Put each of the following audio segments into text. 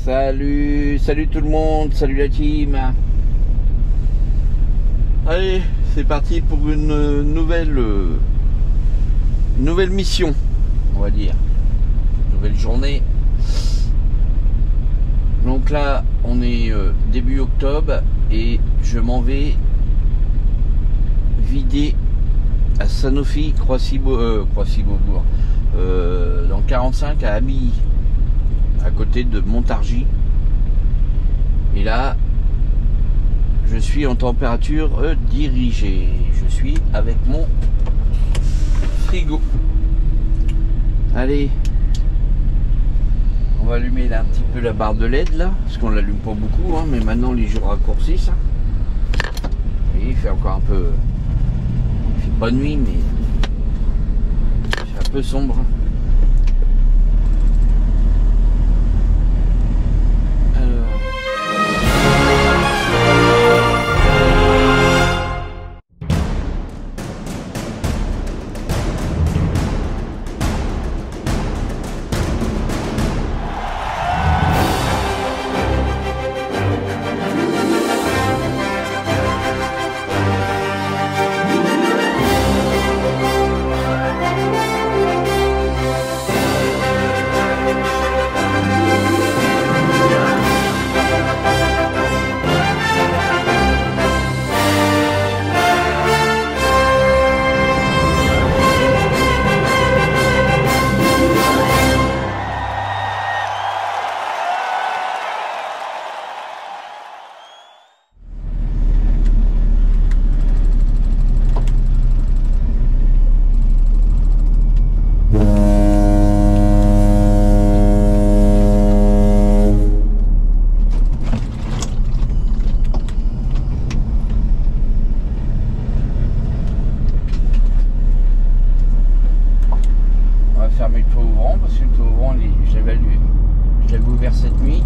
Salut tout le monde, salut la team. Allez, c'est parti pour une nouvelle mission, on va dire. Nouvelle journée. Donc là, on est début octobre et je m'en vais vider à Sanofi, Croissy-Beaubourg, dans le 45 à Amilly, à côté de Montargis. Et là, je suis en température dirigée. Je suis avec mon frigo. Allez, on va allumer là un petit peu la barre de LED là, parce qu'on l'allume pas beaucoup, hein, mais maintenant les jours raccourcissent. Oui, il fait encore un peu, il fait pas nuit, mais c'est un peu sombre. Fermer le toit ouvrant parce que le toit ouvrant je l'avais ouvert cette nuit.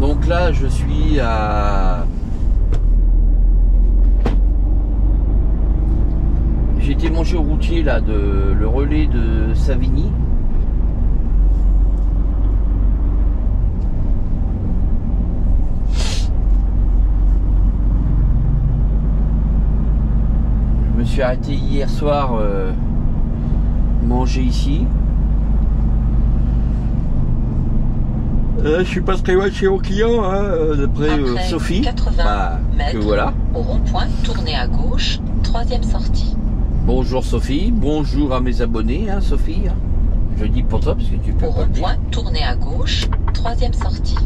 Donc là je suis à... J'ai été manger au routier là le relais de Savigny. Je me suis arrêté hier soir manger ici. Je suis pas très loin chez mon client, hein, d'après Sophie. 80 mètres, que voilà. Au rond-point, tournez à gauche, troisième sortie. Bonjour Sophie, bonjour à mes abonnés, hein, Sophie. Je dis pour toi parce que tu peux Au pas le dire. rond-point, tournez à gauche, troisième sortie.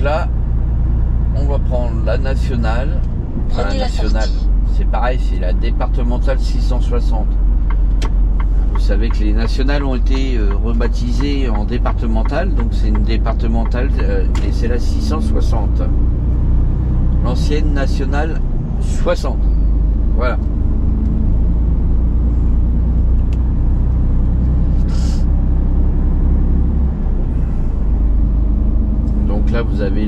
Là, on va prendre la nationale. Enfin, la nationale, c'est pareil, c'est la départementale 660. Vous savez que les nationales ont été rebaptisées en départementale, donc c'est une départementale et c'est la 660. L'ancienne nationale 60. Voilà. Là vous avez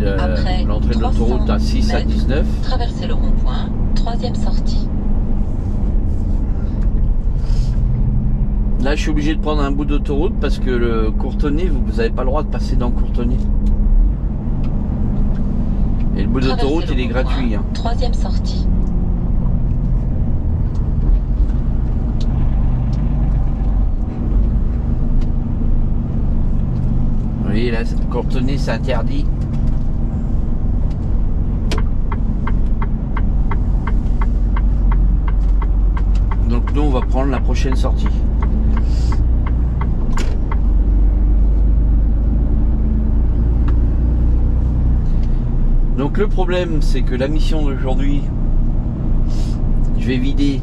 l'entrée de l'autoroute à 6 à 19. Traversez le rond-point, troisième sortie. Là je suis obligé de prendre un bout d'autoroute parce que le Courtenay, vous n'avez pas le droit de passer dans le Courtenay. Et le bout d'autoroute il est gratuit. Hein. Troisième sortie. Oui, là, Courtenay, c'est interdit. Donc nous, on va prendre la prochaine sortie. Donc le problème, c'est que la mission d'aujourd'hui, je vais vider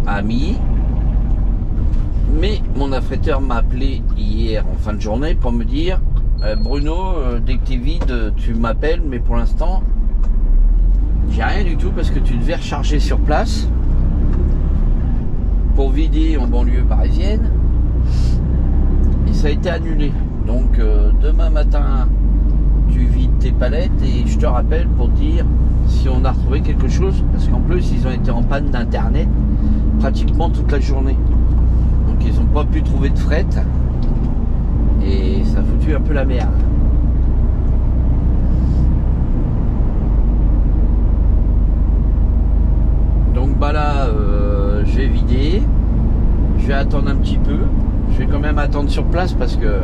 à Amilly. Mais mon affréteur m'a appelé hier en fin de journée pour me dire Bruno, dès que tu es vide, tu m'appelles, mais pour l'instant, j'ai rien du tout parce que tu devais recharger sur place pour vider en banlieue parisienne. Et ça a été annulé. Donc demain matin, tu vides tes palettes et je te rappelle pour dire si on a retrouvé quelque chose, parce qu'en plus ils ont été en panne d'internet pratiquement toute la journée. Donc ils n'ont pas pu trouver de fret et ça a foutu un peu la merde. Donc bah là je vais vider, je vais attendre un petit peu, je vais quand même attendre sur place parce que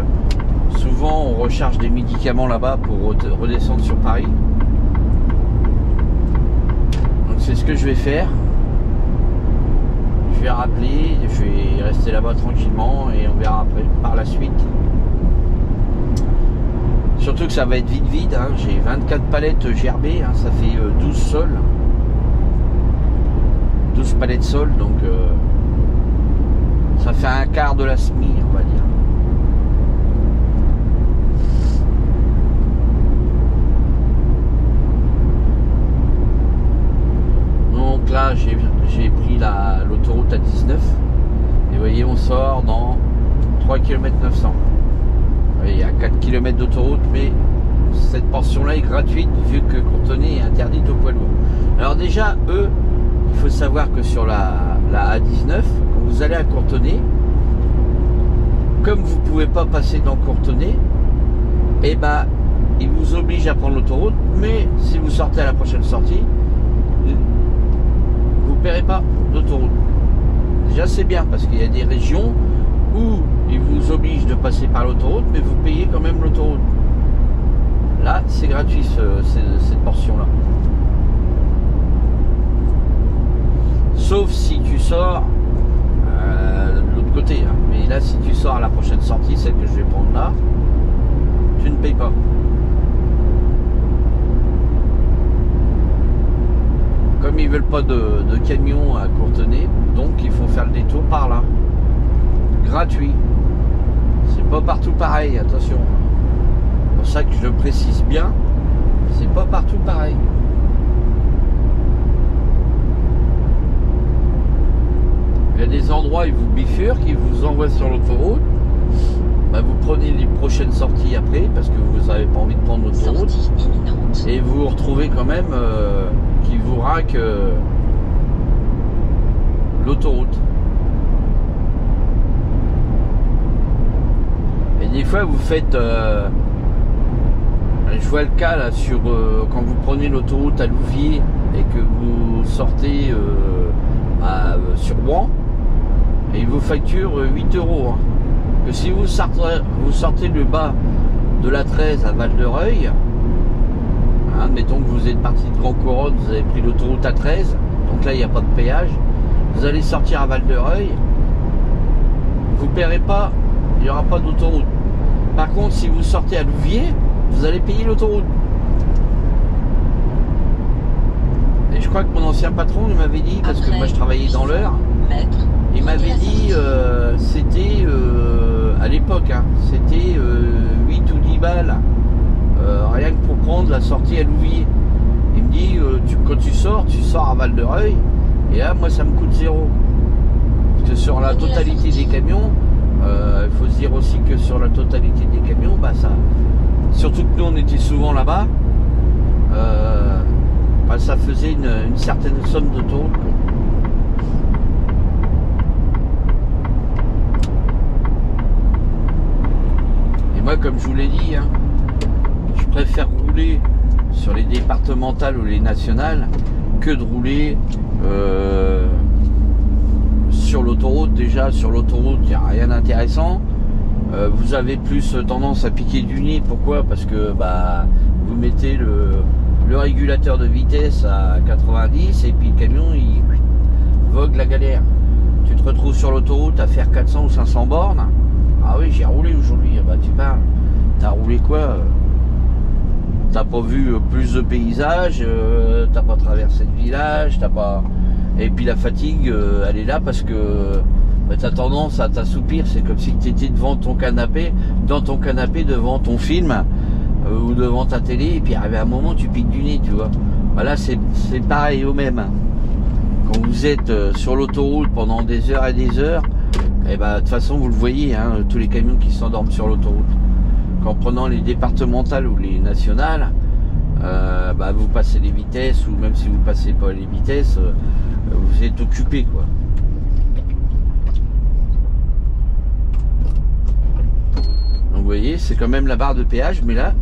souvent on recharge des médicaments là-bas pour redescendre sur Paris. Donc c'est ce que je vais faire. Je vais rappeler, je vais rester là-bas tranquillement et on verra après par la suite. Surtout que ça va être vide hein. J'ai 24 palettes gerbées, hein. Ça fait 12 sols. 12 palettes sol, donc ça fait un quart de la SMI, on va dire. Donc là j'ai pris l'autoroute à 19 et vous voyez on sort dans 3 km 900. Il y a 4 km d'autoroute, mais cette portion là est gratuite vu que Courtenay est interdite aux poids lourds. Alors déjà eux, il faut savoir que sur la A19, quand vous allez à Courtenay, comme vous ne pouvez pas passer dans Courtenay, et ben ils vous obligent à prendre l'autoroute, mais si vous sortez à la prochaine sortie, vous ne paierez pas d'autoroute. Déjà c'est bien parce qu'il y a des régions où ils vous obligent de passer par l'autoroute, mais vous payez quand même l'autoroute. Là c'est gratuit cette portion là. Sauf si tu sors de l'autre côté. Hein. Mais là, si tu sors à la prochaine sortie, celle que je vais prendre là, tu ne payes pas. Comme ils veulent pas de camions à Courtenay, donc ils font faire le détour par là. Gratuit. C'est pas partout pareil, attention. C'est pour ça que je le précise bien. C'est pas partout pareil. Il y a des endroits, ils vous bifurquent, ils vous envoient sur l'autoroute. Bah, vous prenez les prochaines sorties après parce que vous n'avez pas envie de prendre l'autoroute. Et vous vous retrouvez quand même qui vous raque l'autoroute. Et des fois, vous faites... je vois le cas là sur quand vous prenez l'autoroute à Louviers et que vous sortez sur Rouen. Et il vous facture 8 €. Hein. Que si vous sortez le bas de la 13 à Val-de-Reuil, hein, mettons que vous êtes parti de Grand Couronne, vous avez pris l'autoroute à 13, donc là il n'y a pas de péage, vous allez sortir à Val-de-Reuil, vous ne paierez pas, il n'y aura pas d'autoroute. Par contre, si vous sortez à Louviers, vous allez payer l'autoroute. Et je crois que mon ancien patron il m'avait dit, parce que moi je travaillais dans l'heure, il m'avait dit c'était à l'époque, hein, c'était 8 ou 10 balles rien que pour prendre la sortie à Louviers. Il me dit quand tu sors à Val-de-Reuil et là moi ça me coûte 0. Parce que sur la totalité des camions, il faut se dire aussi que sur la totalité des camions, bah ça, surtout que nous on était souvent là-bas, bah, ça faisait une certaine somme d'autoroute. Moi, comme je vous l'ai dit, hein, je préfère rouler sur les départementales ou les nationales que de rouler sur l'autoroute. Déjà, sur l'autoroute, il n'y a rien d'intéressant. Vous avez plus tendance à piquer du nez. Pourquoi? Parce que bah, vous mettez le régulateur de vitesse à 90 et puis le camion, il vogue la galère. Tu te retrouves sur l'autoroute à faire 400 ou 500 bornes. Ah oui, j'ai roulé aujourd'hui. Bah tu parles. T'as roulé quoi? T'as pas vu plus de paysages, t'as pas traversé de village, t'as pas. Et puis la fatigue, elle est là parce que bah, t'as tendance à t'assoupir. C'est comme si t'étais devant ton canapé, devant ton film ou devant ta télé, et puis arrivé à un moment tu piques du nez, tu vois. Bah là c'est pareil au même. Quand vous êtes sur l'autoroute pendant des heures et des heures, Et bah de toute façon vous le voyez, hein, tous les camions qui s'endorment sur l'autoroute. Qu'en prenant les départementales ou les nationales, bah, vous passez les vitesses, ou même si vous passez pas les vitesses, vous êtes occupé quoi. Donc vous voyez, c'est quand même la barre de péage, mais là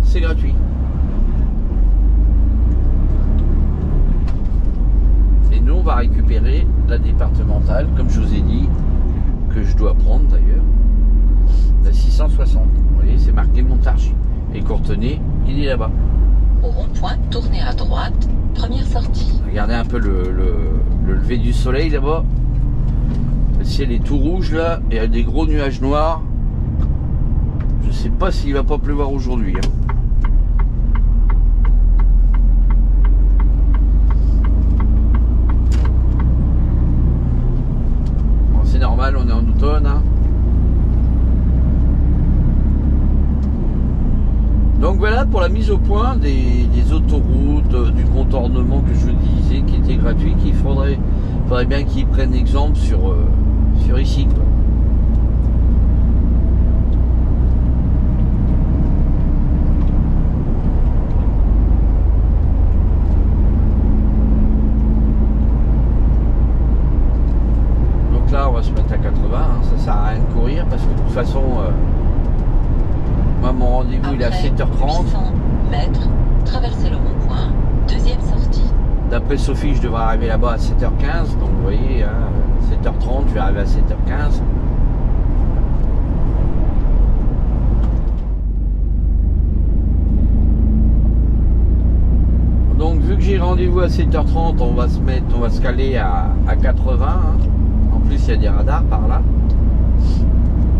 c'est gratuit. Et nous on va récupérer la départementale, comme je vous ai dit, que je dois prendre d'ailleurs, la 660. Vous voyez, c'est marqué Montargis. Et Courtenay, il est là-bas. Au rond-point, tournez à droite, première sortie. Regardez un peu le lever du soleil là-bas. Le ciel est tout rouge là, et il y a des gros nuages noirs. Je sais pas s'il va pas pleuvoir aujourd'hui. Hein. Bon, c'est normal, on est en automne. Hein. Donc voilà pour la mise au point des autoroutes, du contournement que je vous disais qui était gratuit, qu'il faudrait bien qu'ils prennent exemple sur ici. Quoi. Donc là on va se mettre à 80, hein, ça sert à rien de courir parce que de toute façon... moi, mon rendez-vous il est à 7h30. 800 mètres, traversez le rond-point, deuxième sortie. D'après Sophie, je devrais arriver là-bas à 7h15. Donc vous voyez, hein, 7h30, je vais arriver à 7h15. Donc vu que j'ai rendez-vous à 7h30, on va se caler à 80. Hein. En plus, il y a des radars par là.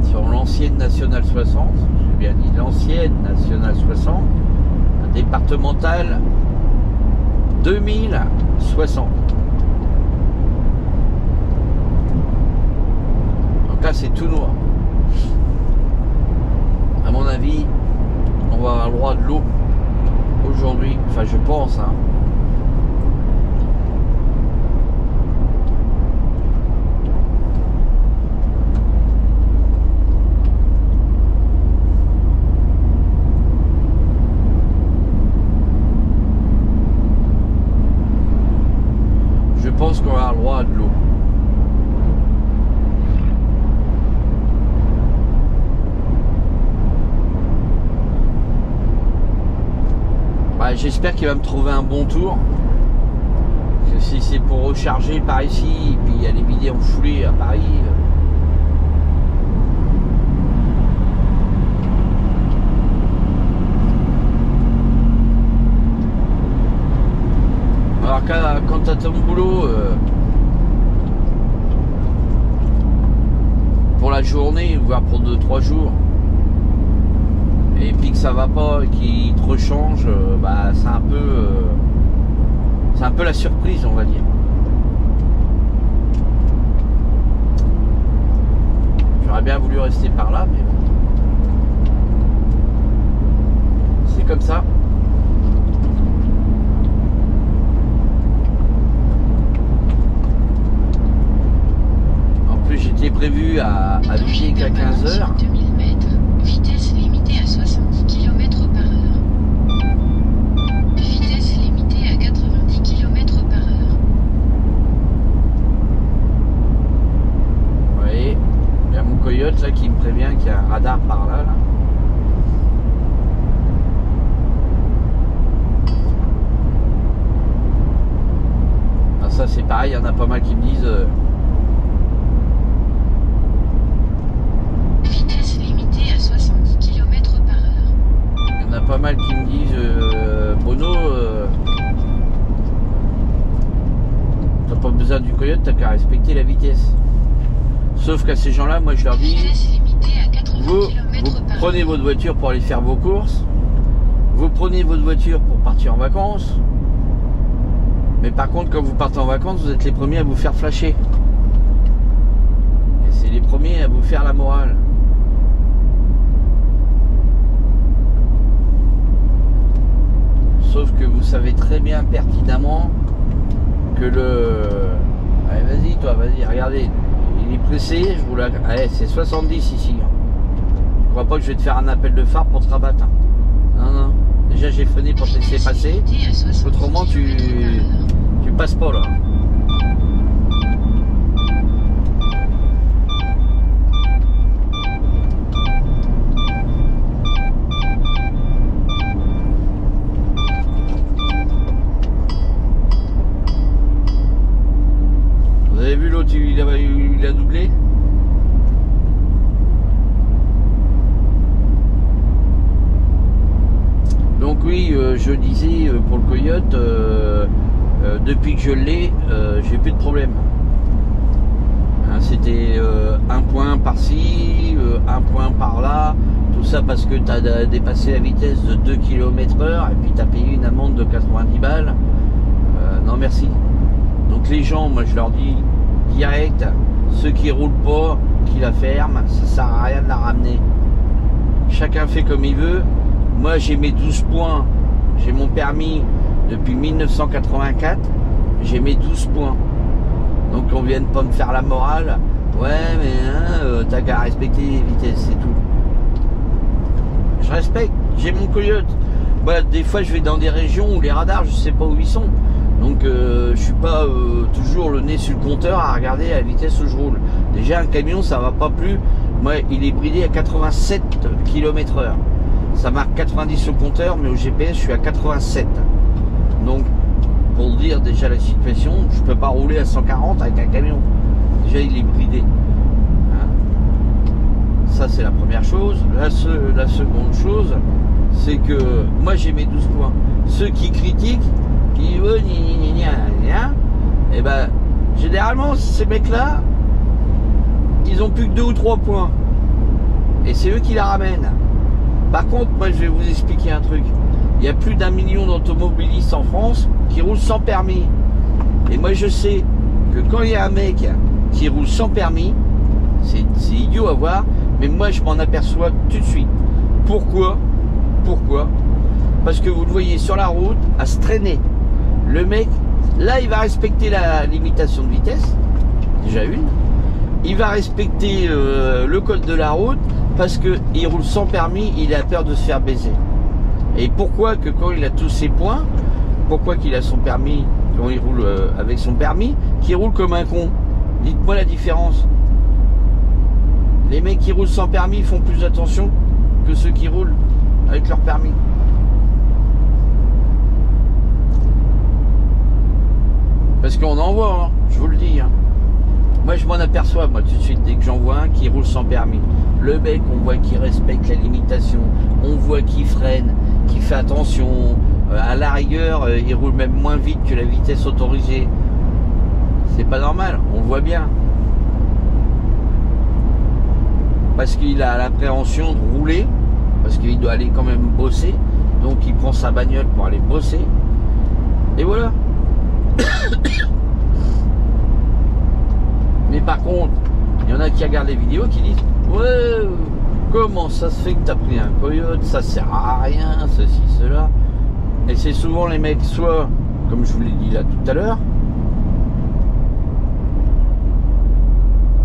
Sur l'ancienne Nationale 60. Bien dit l'ancienne Nationale 60, départementale 2060. Donc là c'est tout noir. À mon avis, on va avoir le droit de l'eau aujourd'hui. Enfin je pense. Hein. Je pense qu'on va avoir le droit de l'eau. Bah, j'espère qu'il va me trouver un bon tour. Parce que si c'est pour recharger par ici, et puis aller vider en foulée à Paris. Alors quand tu as ton boulot pour la journée, voire pour 2-3 jours, et puis que ça va pas, qu'il te rechange, bah c'est un peu la surprise, on va dire. J'aurais bien voulu rester par là, mais bon. C'est comme ça. J'étais prévu à vider qu'à 15h. 2000 mètres, vitesse limitée à 70 km/h. Vitesse limitée à 90 km/h. Vous voyez, il y a mon coyote là qui me prévient qu'il y a un radar par là. Ah, ça c'est pareil, il y en a pas mal qui me disent... pas mal qui me disent Bono, t'as pas besoin du coyote, t'as qu'à respecter la vitesse. Sauf qu'à ces gens là, moi je leur dis vous prenez votre voiture pour aller faire vos courses, vous prenez votre voiture pour partir en vacances, mais par contre quand vous partez en vacances, vous êtes les premiers à vous faire flasher et c'est les premiers à vous faire la morale. Sauf que vous savez très bien pertinemment que le... Allez, vas-y toi, vas-y, regardez. il est pressé, je roule à... Allez, c'est 70 ici. Je crois pas que je vais te faire un appel de phare pour te rabattre. Non, non. Déjà j'ai freiné pour te laisser passer. Autrement tu passes pas là. Vous avez vu l'autre, il a doublé. Donc oui, je disais pour le Coyote, depuis que je l'ai, j'ai plus de problème. Hein, c'était un point par-ci, un point par-là, tout ça parce que tu as dépassé la vitesse de 2 km/h et puis tu as payé une amende de 90 balles. Non merci. Donc les gens, moi je leur dis direct, ceux qui roulent pas, qui la ferment, ça sert à rien de la ramener. Chacun fait comme il veut. Moi j'ai mes 12 points, j'ai mon permis depuis 1984, j'ai mes 12 points. Donc on vienne pas me faire la morale, ouais mais hein, t'as qu'à respecter les vitesses, c'est tout. Je respecte, j'ai mon Coyote. Bah, des fois je vais dans des régions où les radars je sais pas où ils sont. Donc je suis pas toujours le nez sur le compteur à regarder à la vitesse où je roule. Déjà un camion ça va pas plus, moi il est bridé à 87 km/h. Ça marque 90 sur le compteur, mais au GPS, je suis à 87. Donc, pour dire déjà la situation, je peux pas rouler à 140 avec un camion. Déjà, il est bridé. Hein, ça, c'est la première chose. La seconde chose, c'est que moi, j'ai mes 12 points. Ceux qui critiquent, qui disent et ben, généralement, ces mecs-là, ils ont plus que 2 ou 3 points. Et c'est eux qui la ramènent. Par contre, moi je vais vous expliquer un truc. Il y a plus d'1 million d'automobilistes en France qui roulent sans permis. Et moi je sais que quand il y a un mec qui roule sans permis, c'est idiot à voir, mais moi je m'en aperçois tout de suite. Pourquoi? Pourquoi? Parce que vous le voyez sur la route, à se traîner. Le mec, là il va respecter la limitation de vitesse, déjà une. Il va respecter le code de la route parce qu'il roule sans permis, il a peur de se faire baiser. Et pourquoi que quand il a tous ses points, pourquoi qu'il a son permis, quand il roule avec son permis, qu'il roule comme un con? Dites-moi la différence. Les mecs qui roulent sans permis font plus attention que ceux qui roulent avec leur permis. Parce qu'on en voit, hein, je vous le dis. Hein. Moi je m'en aperçois moi tout de suite dès que j'en vois un qui roule sans permis. Le mec on voit qu'il respecte la limitation, on voit qu'il freine, qu'il fait attention, à la rigueur il roule même moins vite que la vitesse autorisée. C'est pas normal, on le voit bien. Parce qu'il a l'appréhension de rouler, parce qu'il doit aller quand même bosser, donc il prend sa bagnole pour aller bosser. Et voilà. Mais par contre, il y en a qui regardent les vidéos qui disent ouais, comment ça se fait que tu as pris un Coyote, ça sert à rien, ceci, cela. Et c'est souvent les mecs, soit, comme je vous l'ai dit là tout à l'heure,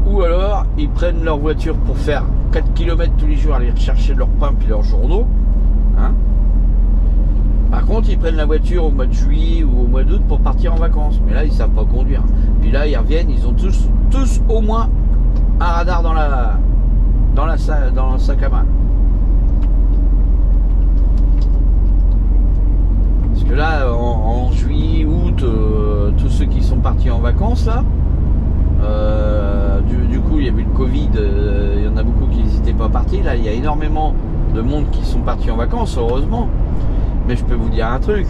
ou alors ils prennent leur voiture pour faire 4 km tous les jours, aller chercher leurs pains puis leurs journaux. Hein. Par contre, ils prennent la voiture au mois de juillet ou au mois d'août pour partir en vacances. Mais là, ils savent pas conduire. Puis là, ils reviennent, ils ont tous au moins un radar dans le sac à main. Parce que là, en juillet, août, tous ceux qui sont partis en vacances, là, du coup, il y a eu le Covid, il y en a beaucoup qui n'hésitaient pas à partir. Là, il y a énormément de monde qui sont partis en vacances, heureusement. Mais je peux vous dire un truc,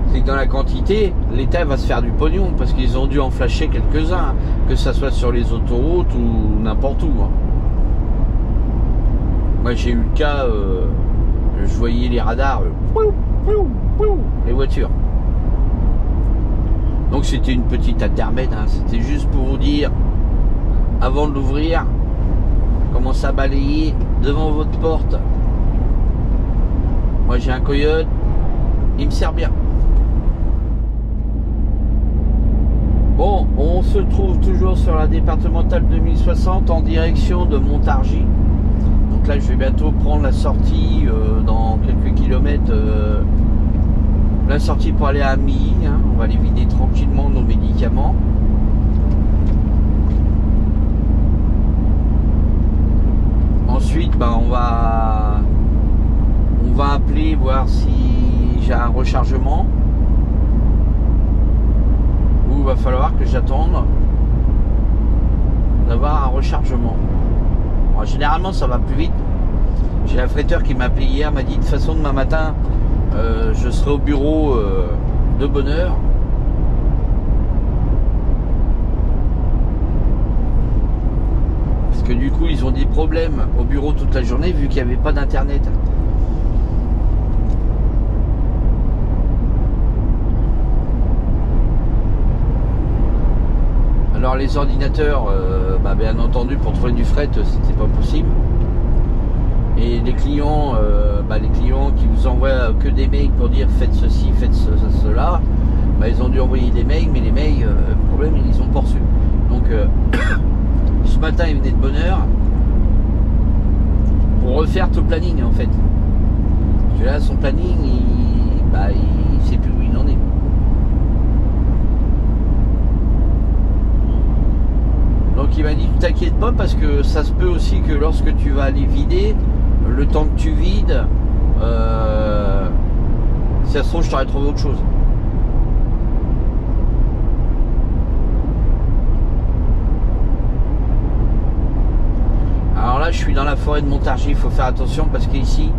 c'est que dans la quantité, l'État va se faire du pognon parce qu'ils ont dû en flasher quelques-uns, que ça soit sur les autoroutes ou n'importe où. Hein. Moi j'ai eu le cas, je voyais les radars, les voitures. Donc c'était une petite intermède, hein. C'était juste pour vous dire, avant de l'ouvrir, commencez à balayer devant votre porte. Moi j'ai un Coyote, il me sert bien. Bon, on se trouve toujours sur la départementale 2060 en direction de Montargis. Donc là, je vais bientôt prendre la sortie dans quelques kilomètres. La sortie pour aller à Milly. Hein. On va aller vider tranquillement nos médicaments. Ensuite, ben, on va appeler, voir si j'ai un rechargement. Ou il va falloir que j'attende d'avoir un rechargement. Bon, généralement, ça va plus vite. J'ai la fretteur qui m'a appelé hier, m'a dit de toute façon demain matin, je serai au bureau de bonne heure. Parce que du coup, ils ont des problèmes au bureau toute la journée vu qu'il n'y avait pas d'internet. Alors les ordinateurs, bah, bien entendu, pour trouver du fret, c'était pas possible. Et les clients, les clients qui vous envoient que des mails pour dire faites ceci, faites cela, bah, ils ont dû envoyer des mails, mais les mails, le problème, ils ont pas reçu. Donc ce matin, il venait de bonne heure pour refaire tout le planning en fait. Parce que là, son planning, il sait plus où il en est. Donc il m'a dit, t'inquiète pas parce que ça se peut aussi que lorsque tu vas aller vider, le temps que tu vides, si ça se trouve, je t'aurais trouvé autre chose. Alors là, je suis dans la forêt de Montargis, il faut faire attention parce qu'ici,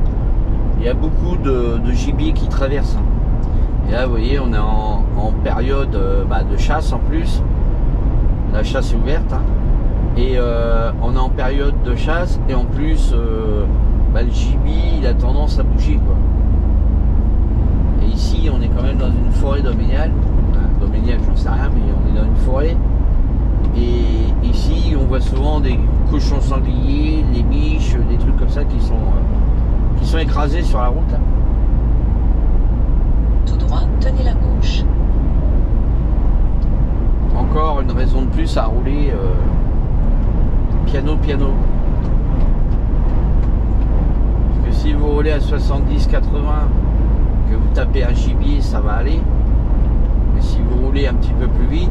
il y a beaucoup de gibier qui traversent. Et là, vous voyez, on est en période de chasse en plus. La chasse est ouverte. Hein. Et on est en période de chasse et en plus le gibier il a tendance à bouger quoi. Et ici on est quand même dans une forêt domaniale, domaniale j'en sais rien mais on est dans une forêt et ici on voit souvent des cochons sangliers, des biches, des trucs comme ça qui sont écrasés sur la route là. Tout droit, tenez la gauche. Encore une raison de plus à rouler piano. Parce que si vous roulez à 70-80, que vous tapez un gibier, ça va aller. Mais si vous roulez un petit peu plus vite,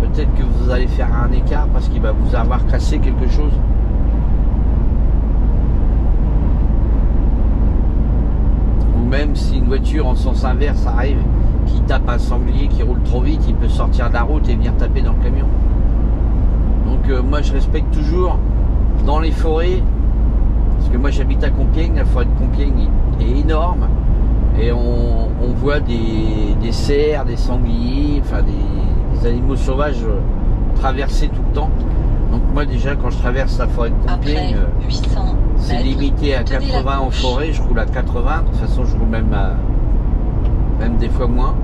peut-être que vous allez faire un écart parce qu'il va vous avoir cassé quelque chose. Ou même si une voiture en sens inverse arrive, qui tape un sanglier qui roule trop vite, il peut sortir de la route et venir taper dans le camion. Donc moi je respecte toujours dans les forêts, parce que moi j'habite à Compiègne, la forêt de Compiègne est énorme et on voit des cerfs, des sangliers, enfin des animaux sauvages traverser tout le temps. Donc moi déjà quand je traverse la forêt de Compiègne, c'est limité à 80 en forêt, je roule à 80, de toute façon je roule même des fois moins.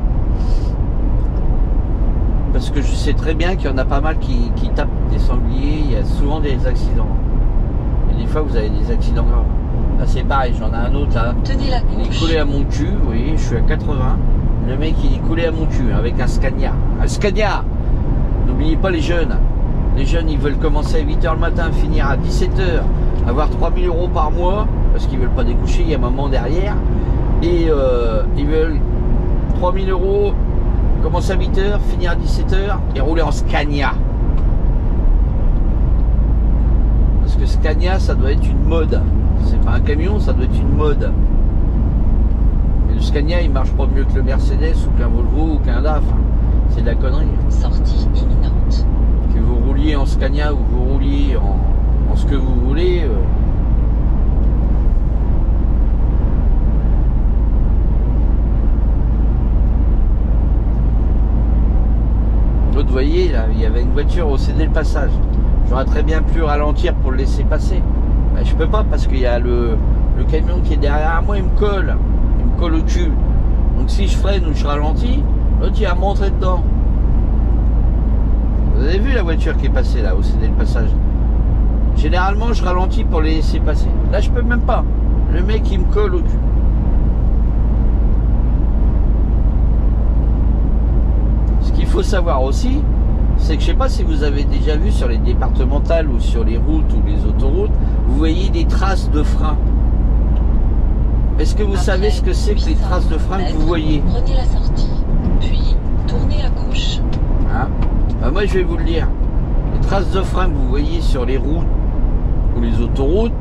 Parce que je sais très bien qu'il y en a pas mal qui tapent des sangliers, il y a souvent des accidents. Et des fois vous avez des accidents graves. Là c'est pareil, j'en ai un autre là. Tenez la gauche. Il est collé à mon cul, vous voyez, je suis à 80. Le mec il est collé à mon cul avec un Scania. Un Scania! N'oubliez pas les jeunes. Les jeunes ils veulent commencer à 8h le matin, finir à 17h, avoir 3000 € par mois, parce qu'ils veulent pas découcher, il y a maman derrière. Et ils veulent 3000 €, commencer à 8h, finir à 17h et rouler en Scania. Parce que Scania, ça doit être une mode. C'est pas un camion, ça doit être une mode. Mais le Scania, il marche pas mieux que le Mercedes ou qu'un Volvo ou qu'un DAF. C'est de la connerie. Sortie imminente. Que vous rouliez en Scania ou vous rouliez en ce que vous voulez. Vous voyez, là, il y avait une voiture au cédé le passage. J'aurais très bien pu ralentir pour le laisser passer. Ben, je peux pas parce qu'il y a le camion qui est derrière moi, il me colle au cul. Donc si je freine ou je ralentis, l'autre il va me rentrer dedans. Vous avez vu la voiture qui est passée là au cédé le passage? Généralement je ralentis pour les laisser passer. Là je peux même pas. Le mec il me colle au cul. Ce qu'il faut savoir aussi, c'est que je sais pas si vous avez déjà vu sur les départementales ou sur les routes ou les autoroutes, vous voyez des traces de frein. Est-ce que vous savez ce que c'est que les traces de frein que vous voyez? Prenez la sortie, puis tournez à gauche. Hein? Ben moi je vais vous le dire. Les traces de frein que vous voyez sur les routes ou les autoroutes,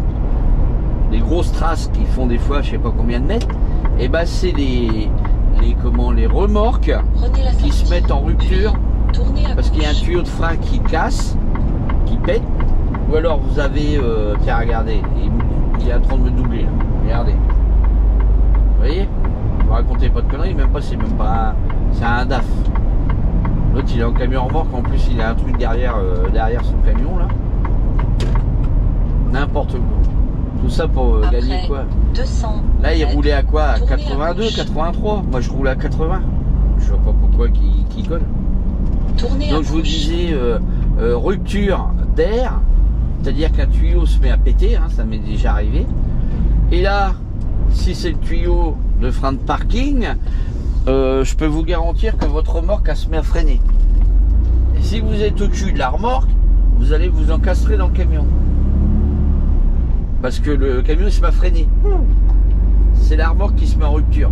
les grosses traces qui font des fois je sais pas combien de mètres, et ben c'est les remorques Prenez la sortie, qui se mettent en rupture puis tournez à parce qu'il y a un gauche. tuyau de frein qui casse, qui pète, ou alors vous avez tiens regardez, il est en train de me doubler là. Regardez. Vous voyez? Vous racontez pas de conneries, c'est même pas. C'est un DAF. L'autre il est en camion remorque, en plus il a un truc derrière son camion là. N'importe quoi. Tout ça pour gagner quoi? 200 Là il roulait à quoi? À tournez à 82, gauche. 83. Moi je roule à 80. Je vois pas pourquoi qui colle. Tournez à Donc je vous gauche. disais rupture d'air, c'est-à-dire qu'un tuyau se met à péter, hein, ça m'est déjà arrivé. Et là, si c'est le tuyau de frein de parking, je peux vous garantir que votre remorque elle se met à freiner. Et si vous êtes au-dessus de la remorque, vous allez vous encastrer dans le camion. Parce que le camion il se met à freiner. C'est la remorque qui se met en rupture.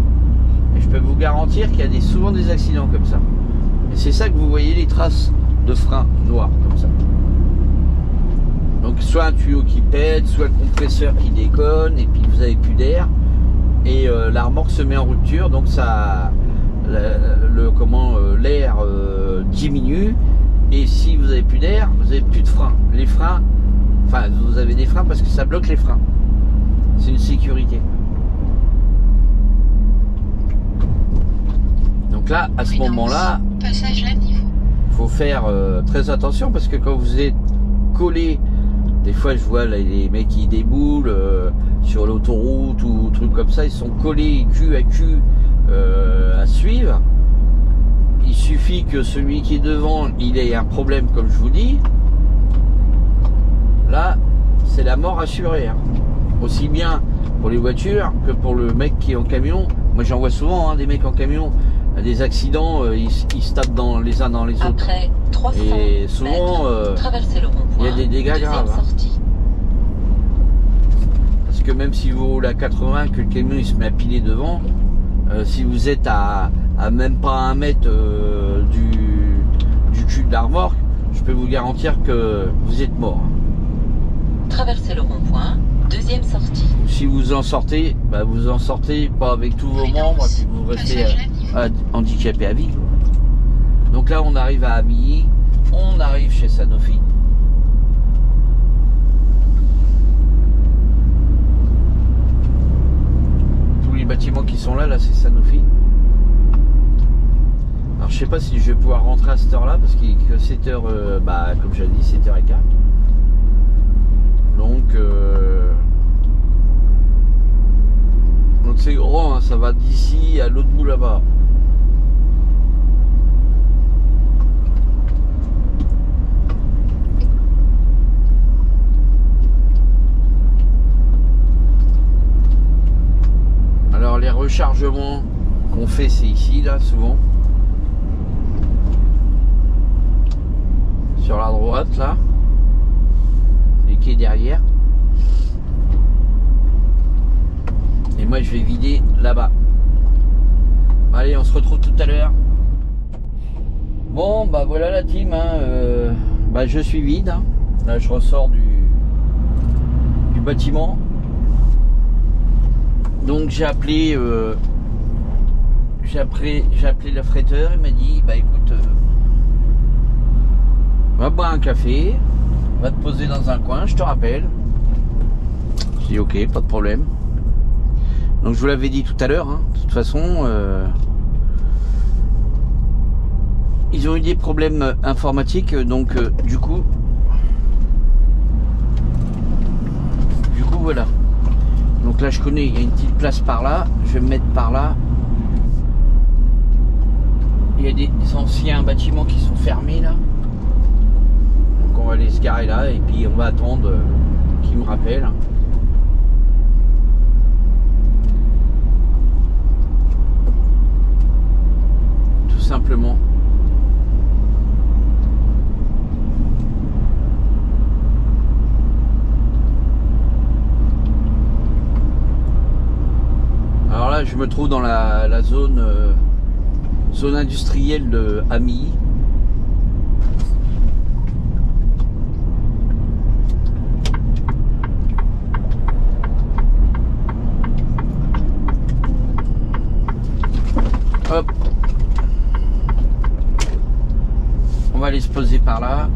Et je peux vous garantir qu'il y a souvent des accidents comme ça. Et c'est ça que vous voyez les traces de frein noirs comme ça. Donc soit un tuyau qui pète, soit le compresseur qui déconne et puis vous avez plus d'air et la remorque se met en rupture, donc ça l'air diminue et si vous avez plus d'air, vous avez plus de frein. Les freins, enfin vous avez des freins parce que ça bloque les freins. C'est une sécurité. Donc là, à ce moment-là, Passage à niveau. il faut faire très attention parce que quand vous êtes collé, des fois je vois là, les mecs qui déboulent sur l'autoroute ou trucs comme ça, ils sont collés cul à cul à suivre. Il suffit que celui qui est devant, il ait un problème comme je vous dis. Là, c'est la mort assurée. Hein. Aussi bien pour les voitures que pour le mec qui est en camion. Moi j'en vois souvent hein, des mecs en camion, des accidents, ils se tapent les uns dans les autres. Après 300 Et souvent, traversez le rond-point. il y a des dégâts Deuxième graves. Hein. sortie. Parce que même si vous roulez à 80, que le camion il se met à piler devant, si vous êtes à même pas 1 mètre du cul de la remorque, je peux vous garantir que vous êtes mort. Traversez le rond-point. Deuxième sortie. Si vous en sortez, bah vous en sortez pas avec tous vos membres, et puis vous restez Passage à niveau. handicapé à vie. Quoi. Donc là, on arrive à Amilly, on arrive chez Sanofi. Tous les bâtiments qui sont là, c'est Sanofi. Alors je sais pas si je vais pouvoir rentrer à cette heure-là, parce qu'il est que 7h, comme j'ai dit, 7h15. Donc c'est gros, hein, ça va d'ici à l'autre bout là-bas. Alors les rechargements qu'on fait, c'est ici, là, souvent. Sur la droite, là. Les quais derrière. Et moi je vais vider là-bas. Allez, on se retrouve tout à l'heure. Bon bah voilà la team hein. Je suis vide hein. Là je ressors du bâtiment. Donc j'ai appelé l'affréteur. Il m'a dit bah écoute va boire un café, va te poser dans un coin, je te rappelle. J'ai dit ok, pas de problème. Donc je vous l'avais dit tout à l'heure, hein, de toute façon, ils ont eu des problèmes informatiques, donc du coup voilà. Donc là je connais, il y a une petite place par là, je vais me mettre par là. Il y a des anciens bâtiments qui sont fermés là. Donc on va aller se garer là et puis on va attendre qu'ils me rappellent. Simplement. là, je me trouve dans la zone, zone industrielle de Amilly. Hop. On va aller se poser par là.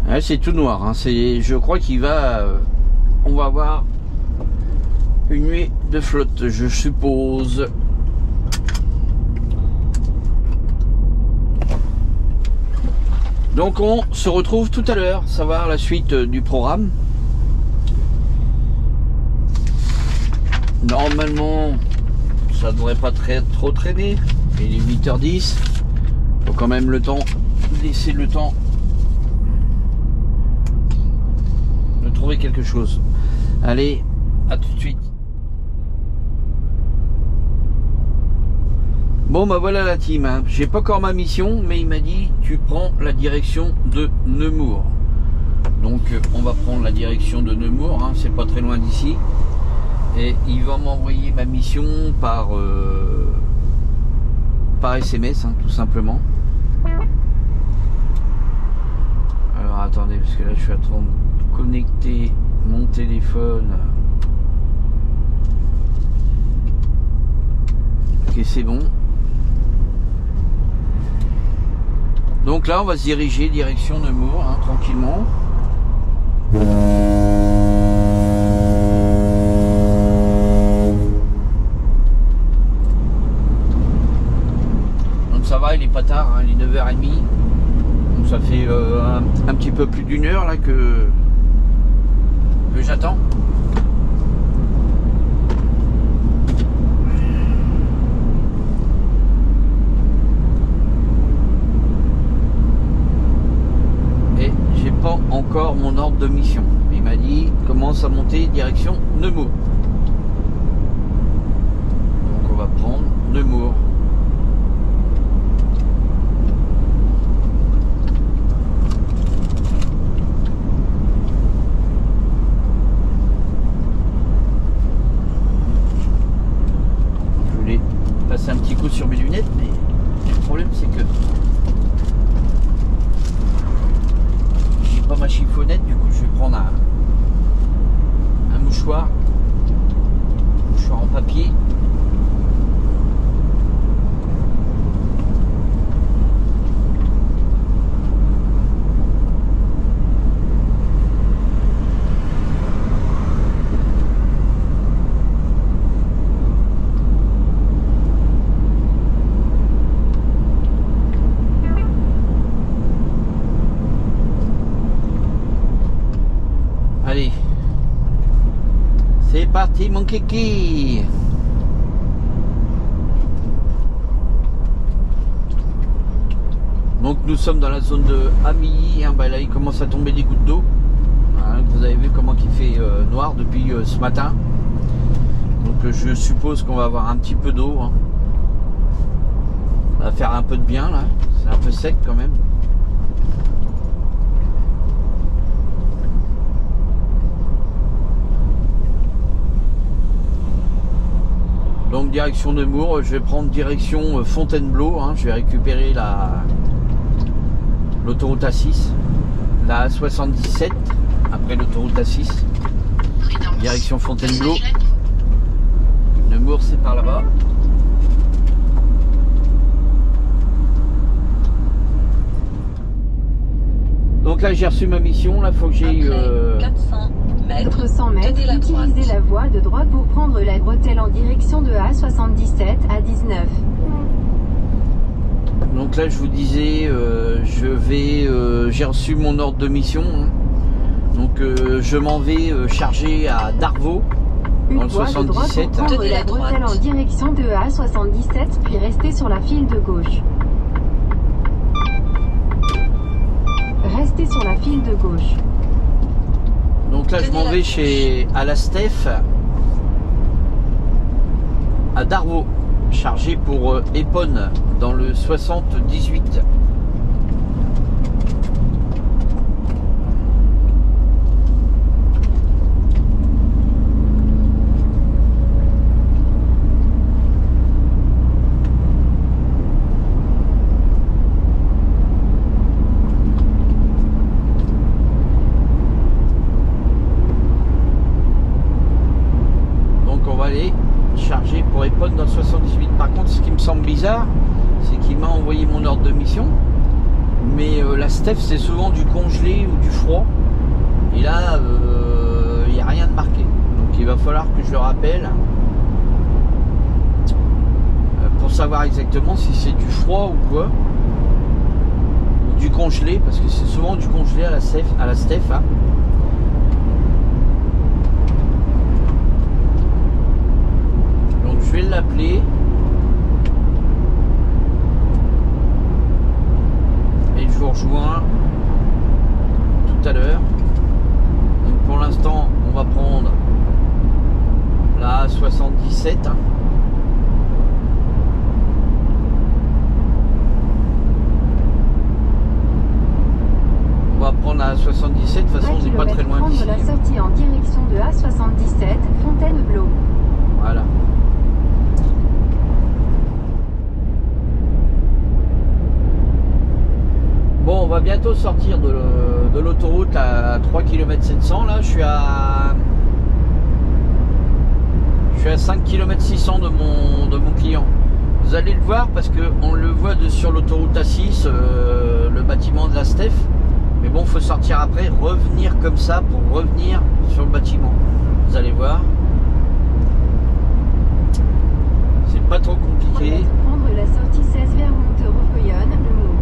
Ouais, c'est tout noir, hein. Je crois qu'il va, on va avoir une nuit de flotte, je suppose. Donc on se retrouve tout à l'heure, savoir la suite du programme. Normalement, ça devrait pas trop traîner. Il est 8h10. Faut quand même le temps, laisser le temps de trouver quelque chose. Allez, à tout de suite. Bon bah voilà la team, hein. J'ai pas encore ma mission, mais il m'a dit tu prends la direction de Nemours. Donc on va prendre la direction de Nemours, hein. C'est pas très loin d'ici. Et il va m'envoyer ma mission par SMS, hein, tout simplement. Alors attendez, parce que là je suis en train de connecter mon téléphone. Ok, c'est bon. Donc là on va se diriger direction Nemours, hein, tranquillement. Donc ça va, il est pas tard, hein, il est 9h30. Donc ça fait un petit peu plus d'une heure là que j'attends. Et j'ai pas encore mon ordre de mission. Il m'a dit commence à monter direction Nemours. Donc on va prendre Nemours. Un petit coup sur mes lunettes, mais le problème c'est que j'ai pas ma chiffonnette, du coup je vais prendre un mouchoir en papier. Allez, c'est parti mon kiki. Donc nous sommes dans la zone de Amilly, hein. Bah, là il commence à tomber des gouttes d'eau, hein. Vous avez vu comment il fait noir depuis ce matin. Donc je suppose qu'on va avoir un petit peu d'eau, hein. Ça va faire un peu de bien là, c'est un peu sec quand même. Donc direction Nemours, je vais prendre direction Fontainebleau, hein. Je vais récupérer l'autoroute A6, la A77, après l'autoroute A6, direction Fontainebleau. Nemours c'est par là-bas. Donc là j'ai reçu ma mission, là faut que j'ai 400 mètres, utilisez la voie de droite pour prendre la bretelle en direction de A77 à 19. Donc là je vous disais, j'ai reçu mon ordre de mission, hein. Donc je m'en vais charger à Darvaux, Dans le voie de droite 77, pour prendre tenez la la droite. bretelle en direction de A77 puis restez sur la file de gauche. Restez sur la file de gauche. Donc là, je Tenez m'en la vais gauche. chez à la Steph à Darvaux, chargé pour Épone dans le 78. Chargé pour Épone dans le 78. Par contre, ce qui me semble bizarre, c'est qu'il m'a envoyé mon ordre de mission, mais la Steph c'est souvent du congelé ou du froid, et là il n'y a rien de marqué, donc il va falloir que je le rappelle pour savoir exactement si c'est du froid ou quoi, ou du congelé, parce que c'est souvent du congelé à la Steph, hein. Je vais l'appeler et je vous rejoins tout à l'heure. Donc pour l'instant on va prendre la 77. On va prendre la 77, de toute façon on n'est pas très loin d'ici. Prendre la sortie en direction de A77, Fontainebleau. Voilà. Bon, on va bientôt sortir de l'autoroute à 3 km 700. Là, je suis à 5 km 600 de mon client. Vous allez le voir parce qu'on le voit sur l'autoroute A6, le bâtiment de la Steph. Mais bon, il faut sortir après, revenir comme ça pour revenir sur le bâtiment. Vous allez voir. C'est pas trop compliqué. Prendre la sortie 16 vers Montereau-Foyonne, le Mont.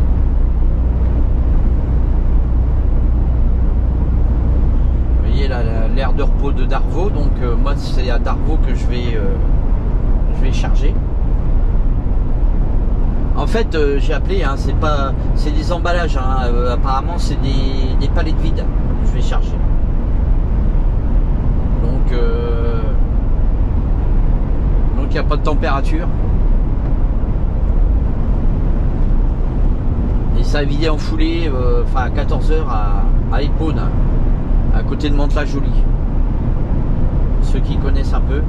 Vous voyez l'aire de repos de Darvaux, donc moi c'est à Darvaux que je vais charger. En fait j'ai appelé, hein, c'est des emballages, hein, apparemment c'est des palettes vides que je vais charger. Donc il n'y a pas de température. Et ça a vidé en foulée, à 14 h à Épone, à côté de Mantes-la-Jolie. Ceux qui connaissent un peu.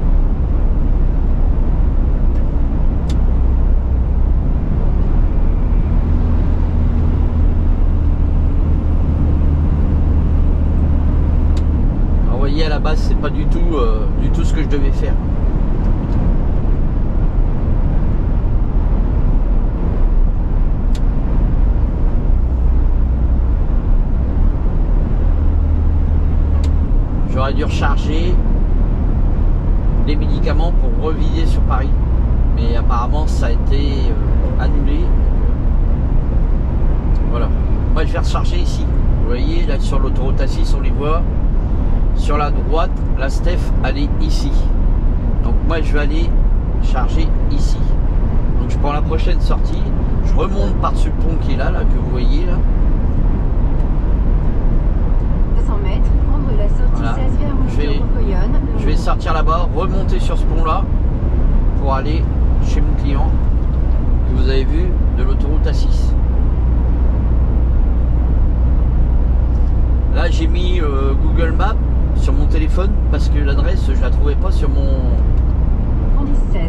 Alors, vous voyez, à la base, c'est pas du tout ce que je devais faire. J'aurais dû recharger les médicaments pour revider sur Paris, mais apparemment ça a été annulé. Voilà, moi je vais recharger ici. Vous voyez là sur l'autoroute A6 on les voit. Sur la droite la Steph elle est ici, donc moi je vais aller charger ici. Donc je prends la prochaine sortie, je remonte par-dessus le pont qui est là, que vous voyez là. 200 mètres, prendre la sortie Voilà. 16 vers Montereau-Foyonne, le Je vais Mont. sortir là-bas, remonter sur ce pont-là pour aller chez mon client que vous avez vu de l'autoroute A6. Là, j'ai mis Google Maps sur mon téléphone parce que l'adresse, je la trouvais pas sur mon... Candice 16.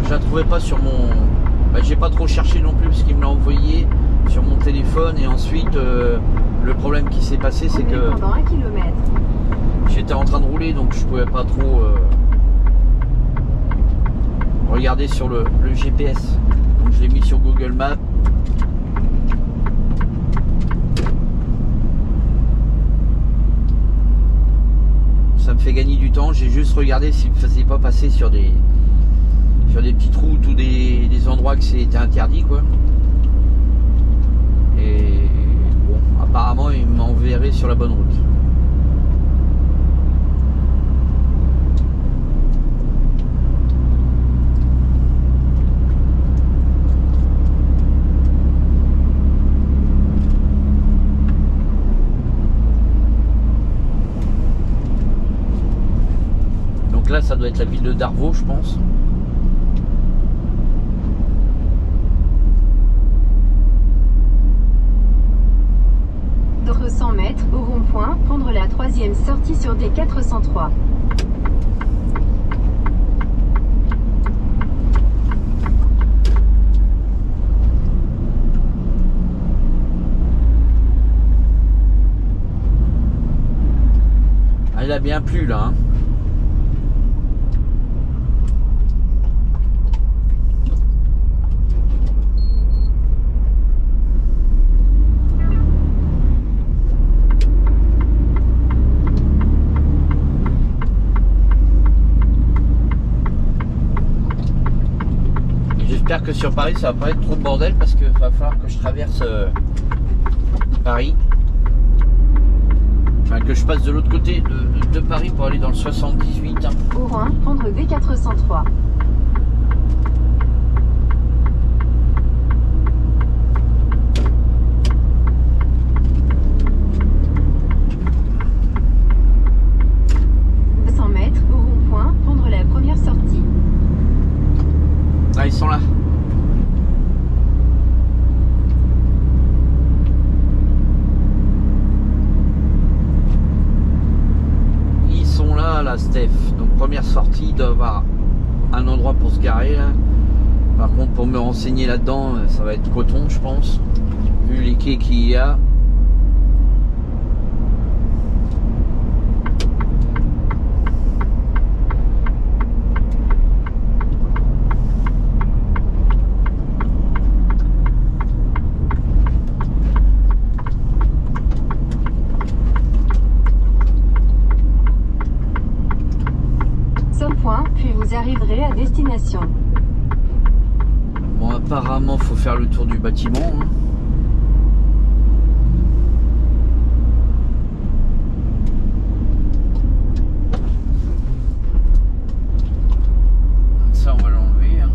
Je la trouvais pas sur mon... j'ai pas trop cherché non plus parce qu'il me l'a envoyé sur mon téléphone et ensuite le problème qui s'est passé c'est que Pendant 1 km. j'étais en train de rouler donc je pouvais pas trop regarder sur le GPS, donc je l'ai mis sur Google Maps. Ça me fait gagner du temps, j'ai juste regardé s'il ne me faisait pas passer sur des petites routes ou des endroits que c'était interdit quoi. Et bon, apparemment il m'enverrait sur la bonne route. Donc là, ça doit être la ville de Darvaux, je pense. D'autres 100 mètres au rond-point, prendre la 3e sortie sur D403. Ah, il a bien plu là. Hein. J'espère que sur Paris ça va pas être trop de bordel parce qu'il va falloir que je traverse Paris. Enfin que je passe de l'autre côté de Paris pour aller dans le 78. Hein. Au Rhin, prendre D403. Ah, ils sont là. Ils sont là, Steph. Donc première sortie, il doit y avoir un endroit pour se garer là. Par contre, pour me renseigner là-dedans, ça va être coton, je pense. Vu les quais qu'il y a. Puis vous arriverez à destination. Bon, apparemment, faut faire le tour du bâtiment. Hein. Ça, on va l'enlever. Hein.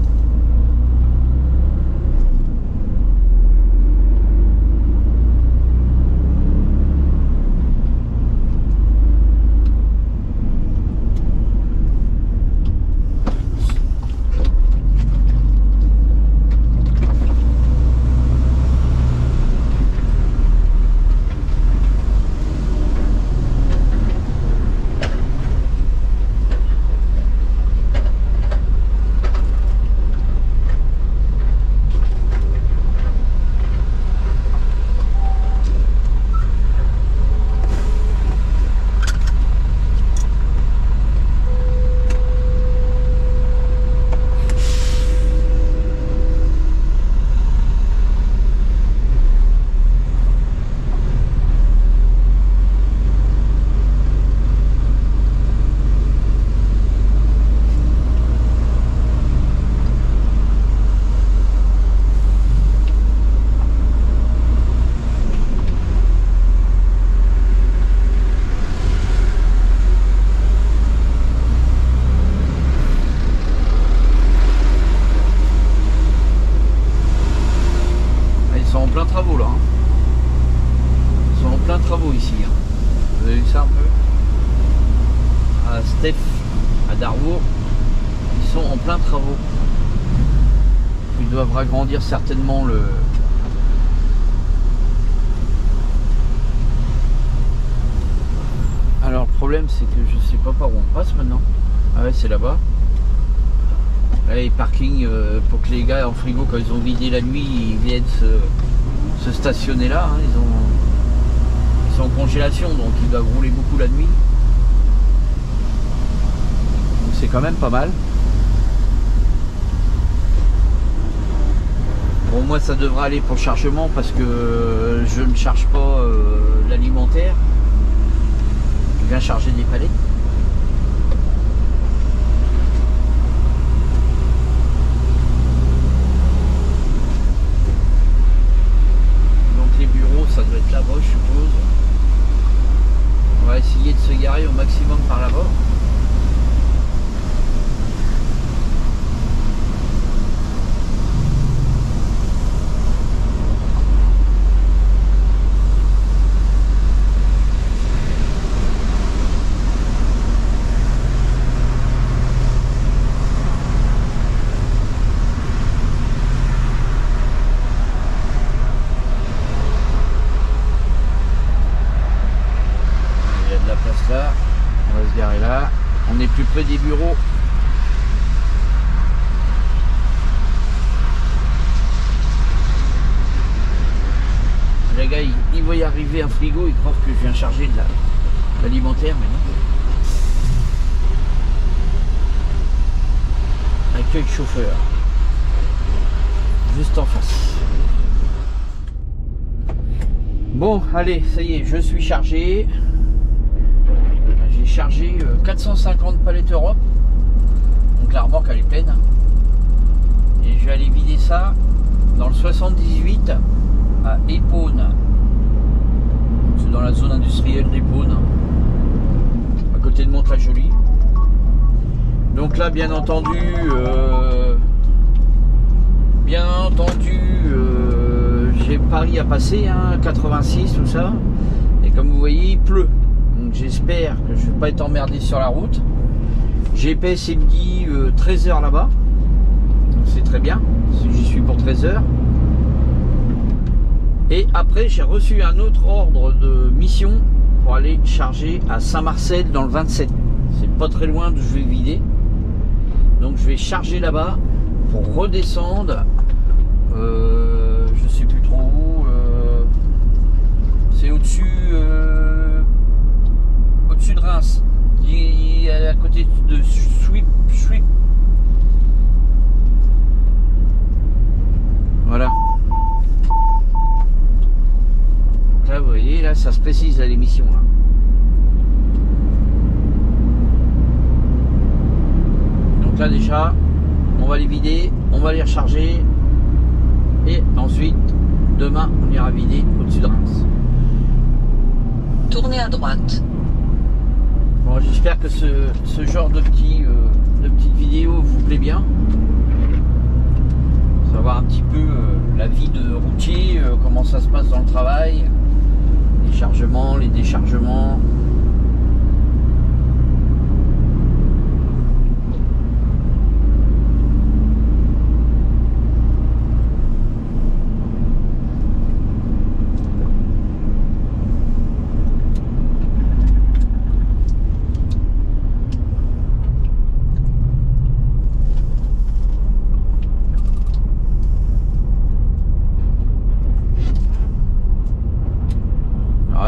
Plein travaux là. Hein. Ils sont en plein travaux ici. Hein. Vous avez vu ça un peu? À Steph, à Darvaux, ils sont en plein travaux. Ils doivent agrandir certainement le. Alors le problème c'est que je sais pas par où on passe maintenant. Ah ouais, c'est là-bas. Là les parkings pour que les gars en frigo quand ils ont vidé la nuit ils viennent se stationner là, hein. Ils sont en congélation donc ils doivent rouler beaucoup la nuit. Donc c'est quand même pas mal. Bon moi ça devrait aller pour le chargement parce que je ne charge pas l'alimentaire. Je viens charger des palettes. Ça doit être là-bas, je suppose. On va essayer de se garer au maximum par là-bas. On est plus près des bureaux. Les gars, ils voient y arriver un frigo, ils croient que je viens charger de l'alimentaire, mais non. Accueil chauffeur. Juste en face. Bon, allez, ça y est, je suis chargé. J'ai chargé 450 palettes Europe. Donc la remorque elle est pleine. Et je vais aller vider ça dans le 78 à Épône. C'est dans la zone industrielle d'Épône, à côté de Montreuil-Joly. Donc là, bien entendu, j'ai Paris à passer, hein, 86, tout ça. Et comme vous voyez, il pleut. Donc j'espère que je ne vais pas être emmerdé sur la route. GPS il me dit 13 h là-bas. C'est très bien, j'y suis pour 13 h. Et après, j'ai reçu un autre ordre de mission pour aller charger à Saint-Marcel dans le 27. C'est pas très loin d'où je vais vider. Donc je vais charger là-bas pour redescendre. Je sais plus trop où. C'est au-dessus de Reims. Il est à côté de Sweep. Voilà. Donc là, vous voyez, là, ça se précise à l'émission là. Donc là déjà, on va les vider, on va les recharger. Et ensuite, demain, on ira vider au-dessus de Reims. Tournez à droite. Bon, j'espère que ce genre de petites vidéos vous plaît bien. Savoir un petit peu la vie de routier, comment ça se passe dans le travail, les chargements, les déchargements.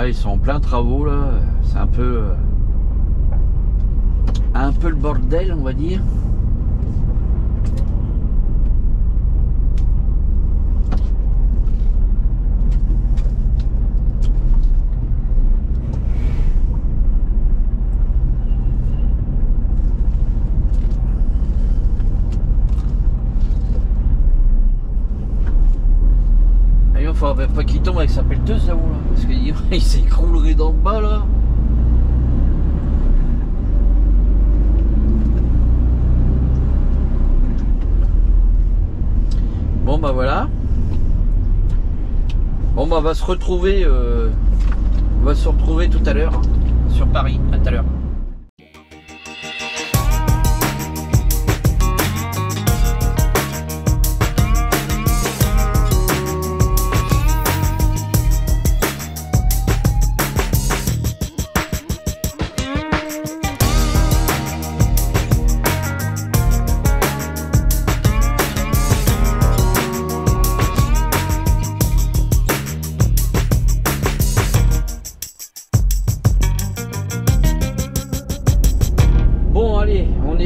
Ils sont en plein travaux là, c'est un peu le bordel, on va dire. Il faudrait pas qu'il tombe avec sa pelleteuse là-haut là, parce qu'il s'écroulerait dans le bas là. Bon bah voilà. Bon bah on va se retrouver tout à l'heure hein, sur Paris. À tout à l'heure.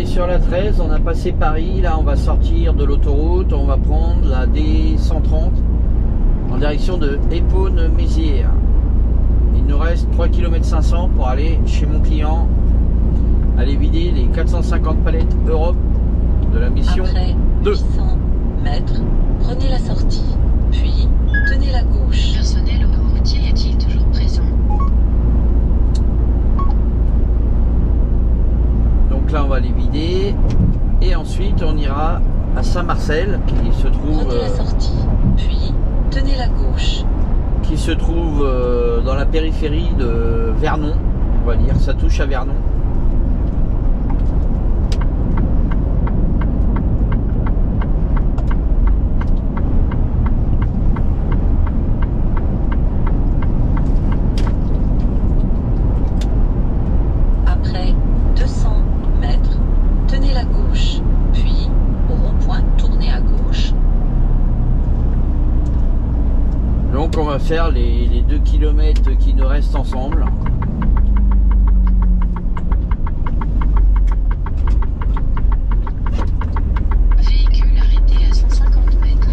Sur la 13, on a passé Paris, là on va sortir de l'autoroute, on va prendre la D130 en direction de Épône-Mézières. Il nous reste 3 km 500 pour aller chez mon client, aller vider les 450 palettes Europe de la mission Après 2. 800 mètres, prenez la sortie, puis tenez la gauche. Personnel autoroutier est-il toujours présent? Donc là on va les vider et ensuite on ira à Saint-Marcel qui se trouve Prenez la sortie, puis tenez la gauche. Qui se trouve dans la périphérie de Vernon, on va dire, ça touche à Vernon. Après 200 faire les 2 km qui nous restent ensemble. Véhicule arrêté à 150 mètres.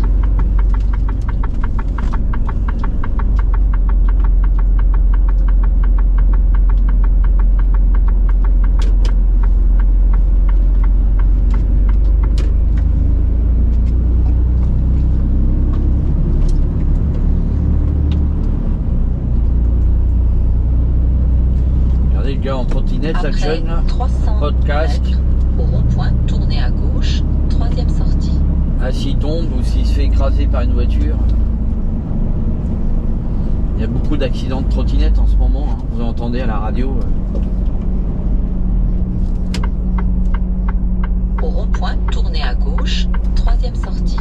Regardez le gars en trottinette, là, le Après jeune, là. 300 Pas de casque. mètres, au rond-point, tournez à gauche, troisième sortie. Ah, s'il tombe ou s'il se fait écraser par une voiture. Il y a beaucoup d'accidents de trottinette en ce moment, hein. Vous entendez à la radio. Au rond-point, tournez à gauche, troisième sortie.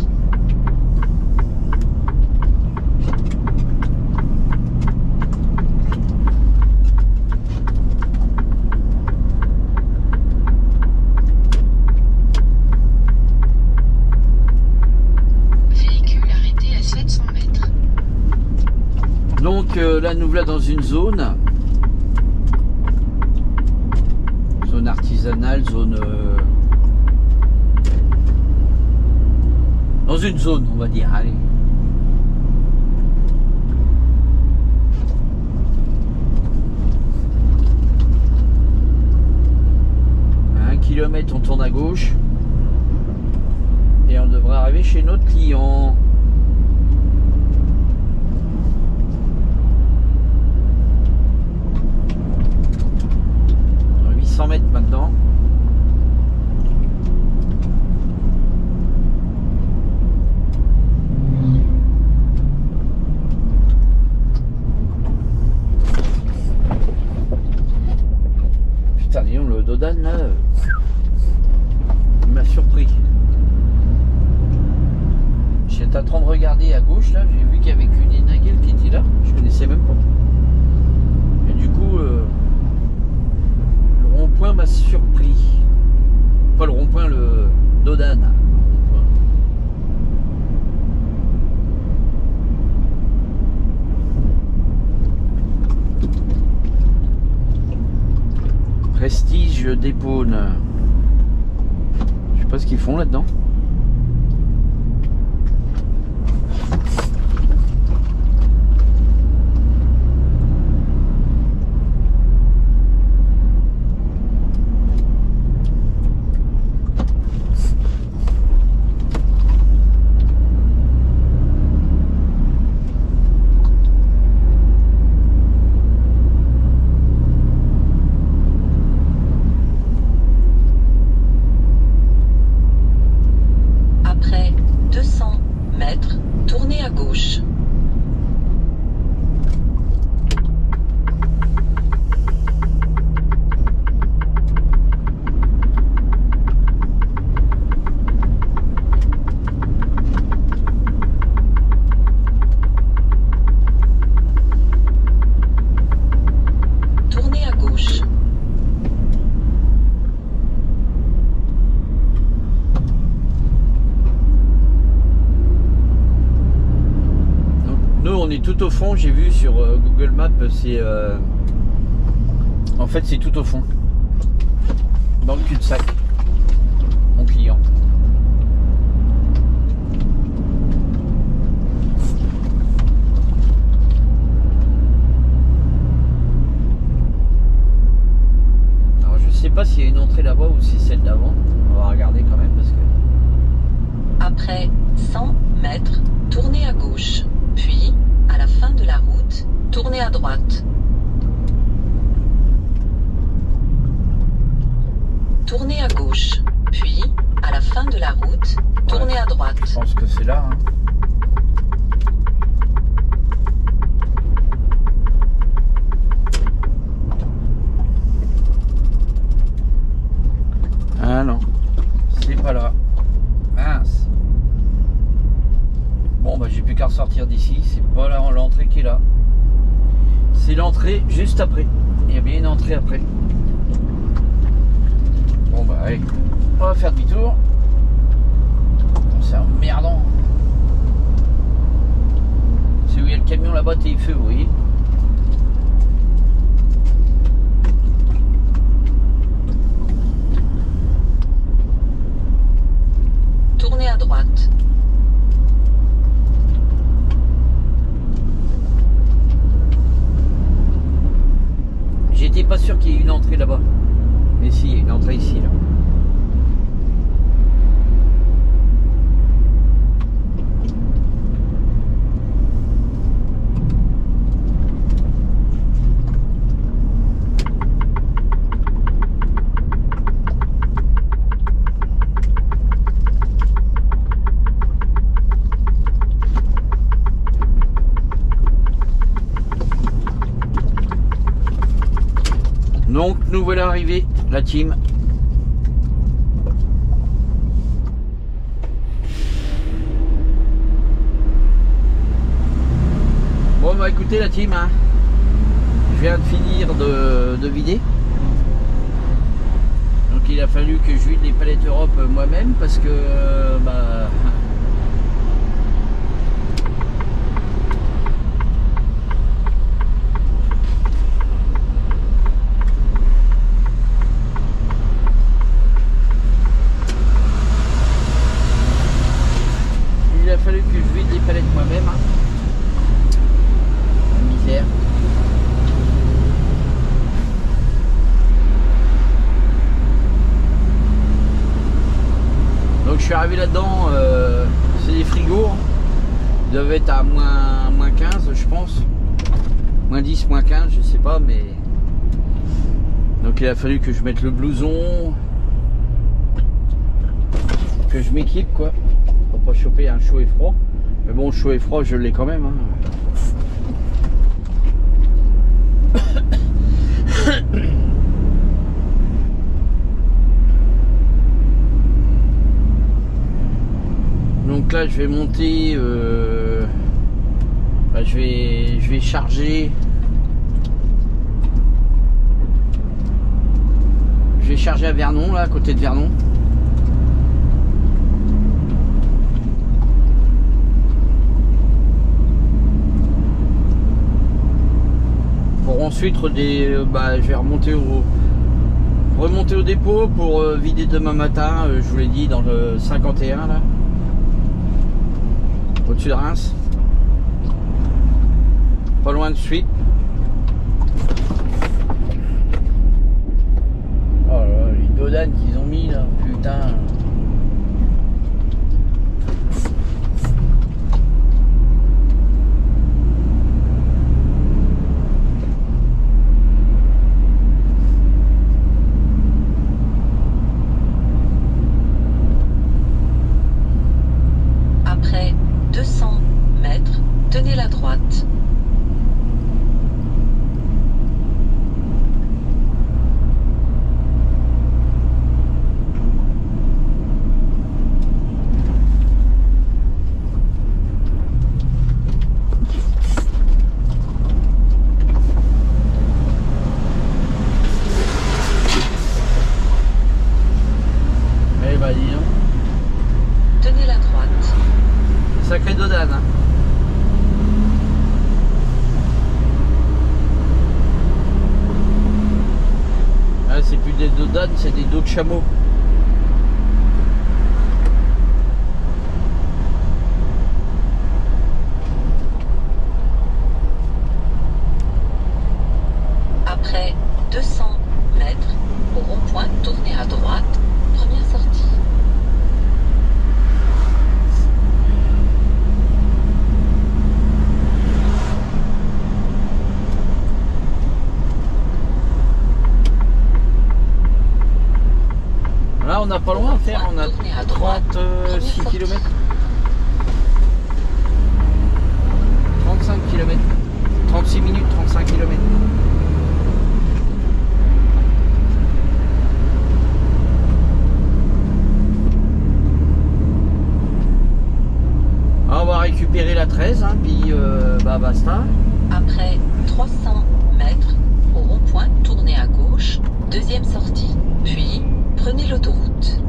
Véhicule arrêté à 700 mètres. Donc là, nous voilà dans une zone artisanale, dans une zone, on va dire. Allez. À 1 km, on tourne à gauche et on devrait arriver chez notre client. Dans 800 mètres maintenant. Putain, dis donc, le Dodan là, il m'a surpris. J'étais en train de regarder à gauche là, j'ai vu qu'il y avait qu'une Enagel qui était là, je connaissais même pas. Et du coup, le rond-point m'a surpris. Pas le rond-point, le Dodan. Prestige d'Épône. Je sais pas ce qu'ils font là-dedans. Après 200 mètres, tournez à gauche. Tournez à gauche. Donc, nous, on est tout au fond. J'ai vu sur Google Maps, c'est en fait c'est tout au fond, dans le cul-de-sac. Mon client. Alors je sais pas s'il y a une entrée là-bas ou si c'est celle d'avant. On va regarder quand même parce que. Après 100 mètres, tournez à gauche. Puis, à la fin de la route, tournez à droite. Tournez à gauche. Puis, à la fin de la route, tournez à droite. Je pense que c'est là. Hein. Ah non, c'est pas là. Mince. Bon bah j'ai plus qu'à ressortir d'ici. C'est pas là l'entrée qui est là. C'est l'entrée juste après. Il y a bien une entrée après. Bon bah allez, on va faire demi-tour. C'est emmerdant. C'est où il y a le camion là-bas, t'es feu, vous voyez. Tournez à droite. J'étais pas sûr qu'il y ait une entrée là-bas. Mais si, il y a une entrée ici, là. Donc nous voilà arrivés, la team. Bon bah écoutez la team, hein. Je viens de finir de vider. Donc il a fallu que je vide les palettes Europe moi-même parce que bah il a fallu que je vide les palettes moi-même, hein. La misère. Donc je suis arrivé là-dedans, c'est des frigos, ils doivent être à moins 15 je pense, moins 10, moins 15 je sais pas, mais donc il a fallu que je mette le blouson, que je m'équipe quoi, pour pas choper un chaud et froid, mais bon chaud et froid je l'ai quand même, hein. Donc là je vais monter, bah, je vais charger, à Vernon, là à côté de Vernon. Pour ensuite bah, je vais remonter au dépôt pour vider demain matin, je vous l'ai dit, dans le 51 là. Au-dessus de Reims, pas loin de Suite. Oh là là, les dodanes qu'ils ont mis là, putain. Après 200 mètres, tenez la droite. Eh bah dis donc. Tenez la droite. Sacré dodane, hein. Ah, c'est plus des dodanes, c'est des dos de chameau. Après 200 mètres, au rond-point, tournez à droite. Première sortie. Là, on n'a pas loin à faire, on a 36 km. 35 km. 36 minutes, 35 km. Ah, on va récupérer la 13, hein, puis bah basta. Après 300 mètres, au rond-point, tournez à gauche. Deuxième sortie. Puis, prenez l'autoroute.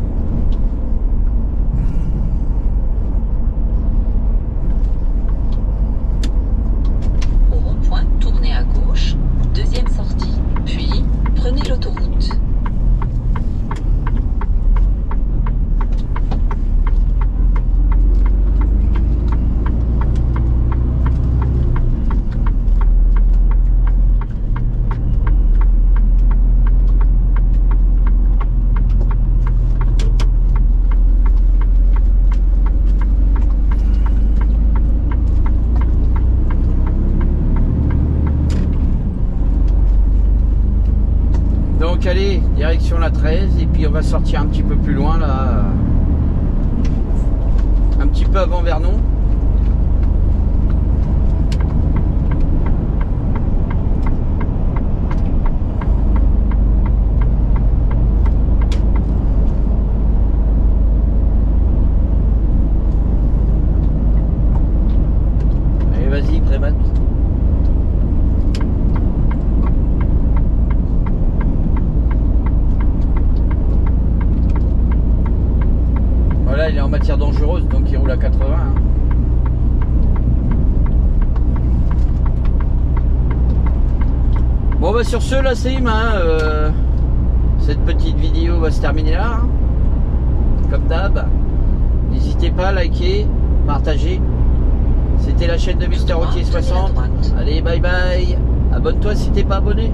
direction la 13 et puis on va sortir un petit peu plus loin là, un petit peu avant Vernon. Allez, vas-y, Prémat. Voilà, il est en matière dangereuse, donc il roule à 80. Hein. Bon bah sur ce, là c'est cette petite vidéo va se terminer là. Hein. Comme d'hab. N'hésitez pas à liker, partager. C'était la chaîne de Mister Routier 60. Allez, bye bye. Abonne-toi si t'es pas abonné.